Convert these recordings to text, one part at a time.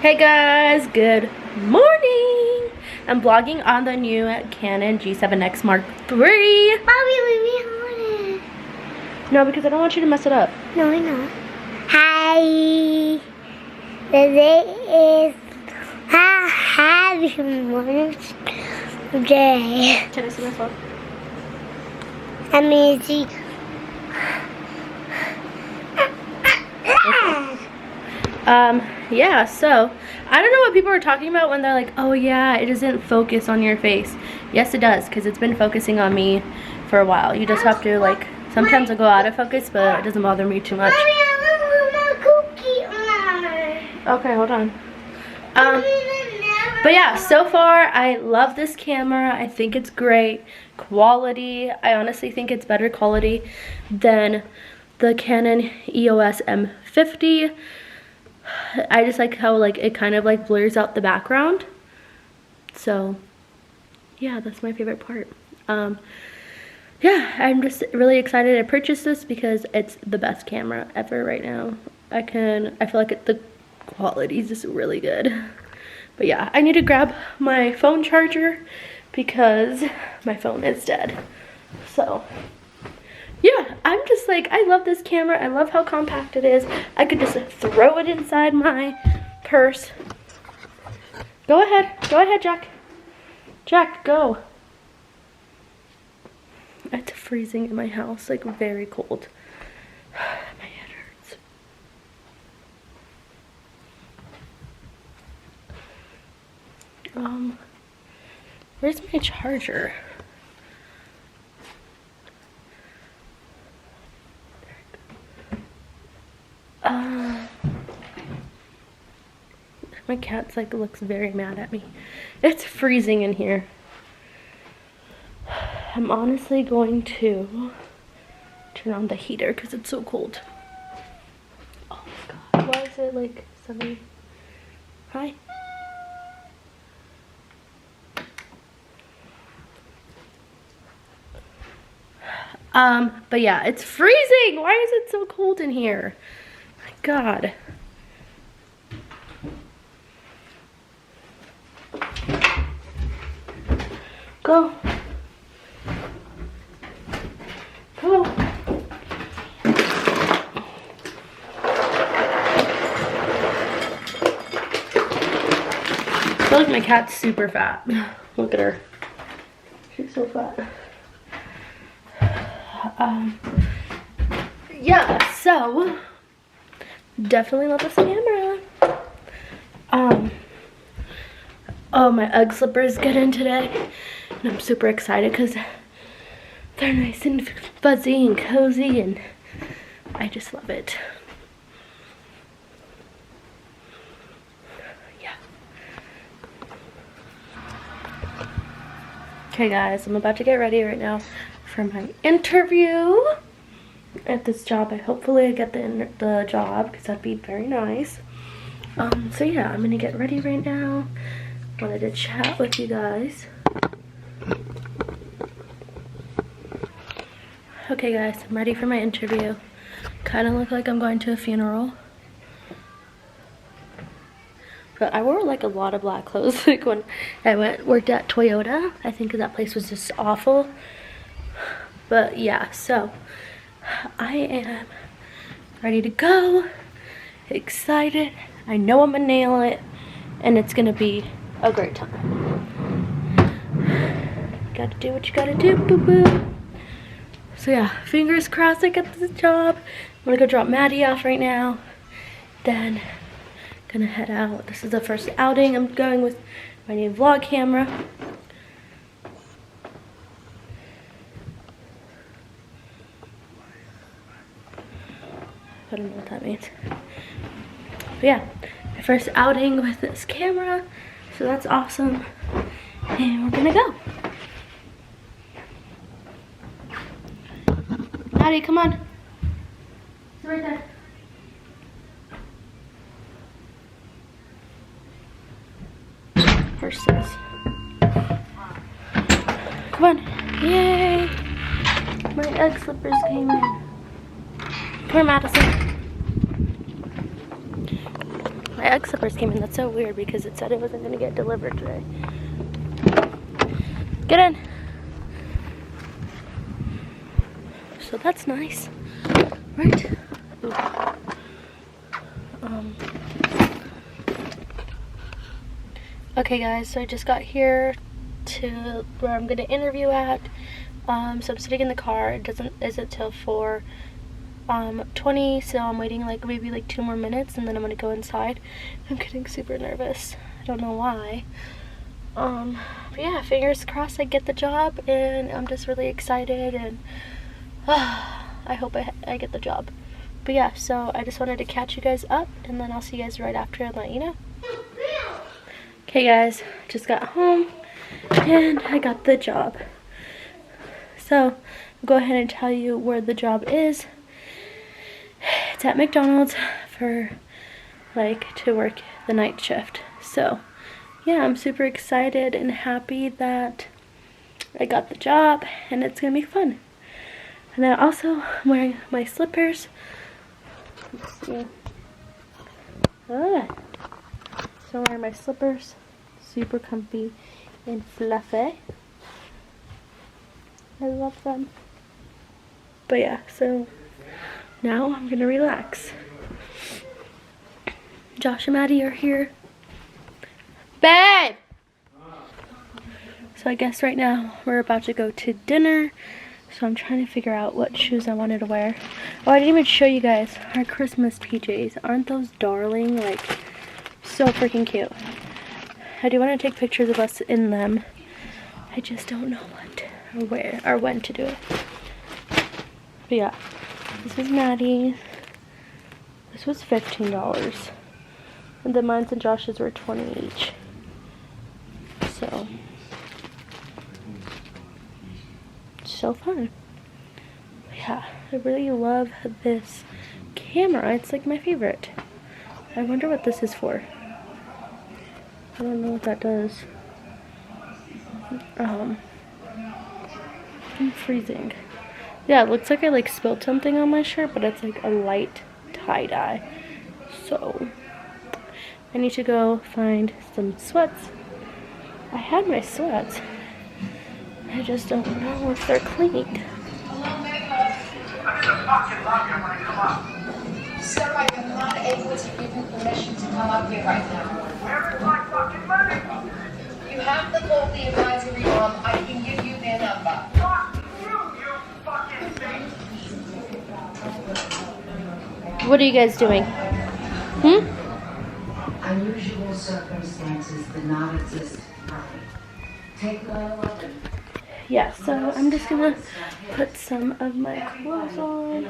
Hey guys, good morning. I'm vlogging on the new Canon G7X Mark III. Mommy, leave me on it. No, because I don't want you to mess it up. No, I know. Hi. Today is Mother's Day. Can I see my phone? Let me see. Yeah, so I don't know what people are talking about when they're like, oh yeah, it doesn't focus on your face. Yes, it does, because it's been focusing on me for a while. You just have to, like, sometimes it'll go out of focus, but it doesn't bother me too much. Mommy, I want my cookie on. Okay, hold on. But yeah, so far I love this camera. I think it's great quality. I honestly think it's better quality than the Canon EOS M50. I just like how like it kind of like blurs out the background. So yeah, that's my favorite part. Yeah, I'm just really excited to purchase this because it's the best camera ever right now. I feel like the quality is just really good. But yeah, I need to grab my phone charger because my phone is dead. So yeah, I'm just like, I love this camera. I love how compact it is. I could just throw it inside my purse. Go ahead, Jack. Jack, go. It's freezing in my house, like very cold. My head hurts. Where's my charger? My cat's like looks very mad at me. It's freezing in here. I'm honestly going to turn on the heater because it's so cold. Oh my god, why is it like 70? Hi. But yeah, it's freezing. Why is it so cold in here? My god. Go. Go. I feel like my cat's super fat. Look at her. She's so fat. Yeah, so definitely love this camera. Oh, my UGG slippers get in today, and I'm super excited because they're nice and fuzzy and cozy, and I just love it. Yeah. Okay guys, I'm about to get ready right now for my interview at this job. Hopefully I get the job because that'd be very nice. So yeah, I'm gonna get ready right now. Wanted to chat with you guys. Okay guys, I'm ready for my interview. Kind of look like I'm going to a funeral. But I wore like a lot of black clothes like when I worked at Toyota. I think that place was just awful. But yeah, so I am ready to go. Excited. I know I'm gonna nail it, and it's gonna be a great time. Gotta do what you gotta do, boo-boo. So yeah, fingers crossed I get this job. I'm gonna go drop Maddie off right now. Then gonna head out. This is the first outing I'm going with my new vlog camera. I don't know what that means. But yeah, my first outing with this camera. So that's awesome. And we're gonna go. Maddie, come on. It's right there. Horses. Come on. Yay. My UGG slippers came in. Come here, Madison. My egg slippers came in. That's so weird because it said it wasn't going to get delivered today. Get in. So that's nice, right? Ooh. Okay guys, so I just got here to where I'm gonna interview at. So I'm sitting in the car. It isn't till 4:20, so I'm waiting like maybe like 2 more minutes and then I'm gonna go inside. I'm getting super nervous. I don't know why. But yeah, fingers crossed I get the job, and I'm just really excited, and I hope I get the job. But yeah, so I just wanted to catch you guys up, and then I'll see you guys right after and let you know. Okay guys, just got home and I got the job. So I'll go ahead and tell you where the job is. It's at McDonald's for to work the night shift. So yeah, I'm super excited and happy that I got the job, and it's gonna be fun. And then also I'm wearing my slippers. Let's see. So I'm wearing my slippers, super comfy and fluffy. I love them. But yeah, so now I'm gonna relax. Josh and Maddie are here. Babe! So I guess right now we're about to go to dinner. So I'm trying to figure out what shoes I wanted to wear. Oh, I didn't even show you guys our Christmas PJs. Aren't those darling? Like, so freaking cute. I do want to take pictures of us in them. I just don't know what or where or when to do it. But yeah, this is Maddie's. This was $15. And then mine and Josh's were $20 each. So fun. Yeah, I really love this camera. It's like my favorite. I wonder what this is for. I don't know what that does. I'm freezing. Yeah, it looks like I spilled something on my shirt, but it's like a light tie-dye. So I need to go find some sweats. I had my sweats. I just don't know if they're cleaned. Sir, I am not able to give you permission to come up here right now. Where is my fucking money? You have to call the advisory room. I can give you their number. Fuck you, you fucking thing. What are you guys doing? Unusual circumstances did not exist. Take the Yeah, so I'm just gonna put some of my clothes on.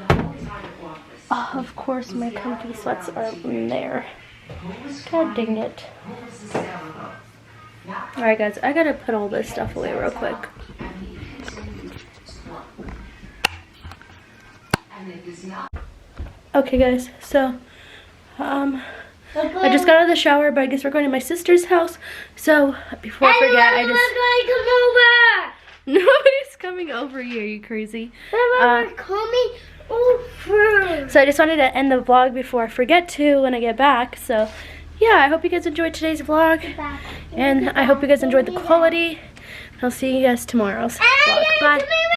Oh, of course, my comfy sweats are in there. God dang it. Alright guys, I gotta put all this stuff away real quick. Okay guys, so I just got out of the shower, but I guess we're going to my sister's house. So before I forget, I just nobody's coming over here. Are you crazy? Coming over. So I just wanted to end the vlog before I forget to when I get back. So yeah, I hope you guys enjoyed today's vlog, and I hope you guys enjoyed the quality. I'll see you guys tomorrow's vlog. Bye.